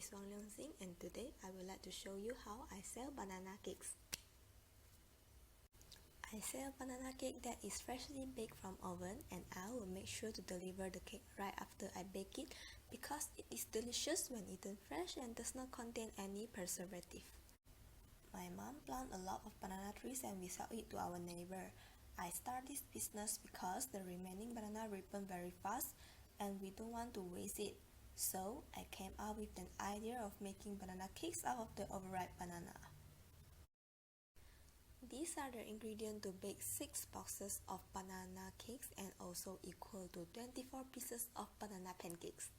is Wang Leong Zhing, and today I would like to show you how I sell banana cakes. I sell banana cake that is freshly baked from oven, and I will make sure to deliver the cake right after I bake it because it is delicious when eaten fresh and does not contain any preservative. My mom planted a lot of banana trees and we sell it to our neighbor. I started this business because the remaining banana ripen very fast and we don't want to waste it. So I came up with an idea of making banana cakes out of the overripe banana. These are the ingredients to bake 6 boxes of banana cakes and also equal to 24 pieces of banana pancakes.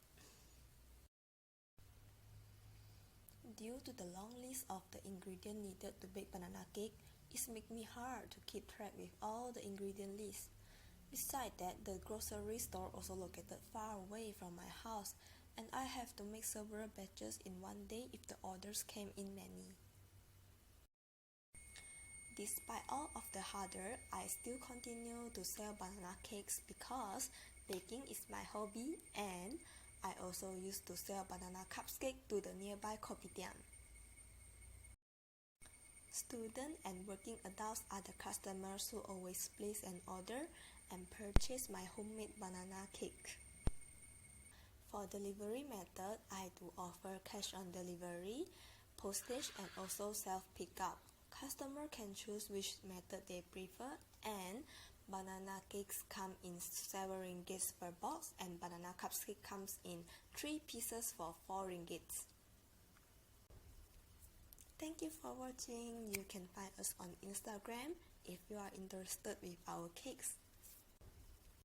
Due to the long list of the ingredients needed to bake banana cake, it makes me hard to keep track with all the ingredient list. Besides that, the grocery store also located far away from my house, and I have to make several batches in one day if the orders came in many. Despite all of the harder, I still continue to sell banana cakes because baking is my hobby, and I also used to sell banana cupcake to the nearby kopitiam. Students and working adults are the customers who always place an order and purchase my homemade banana cake. For delivery method, I do offer cash on delivery, postage and also self-pickup. Customer can choose which method they prefer, and banana cakes come in 7 ringgits per box and banana cupcake comes in 3 pieces for 4 ringgits. Thank you for watching. You can find us on Instagram if you are interested with our cakes.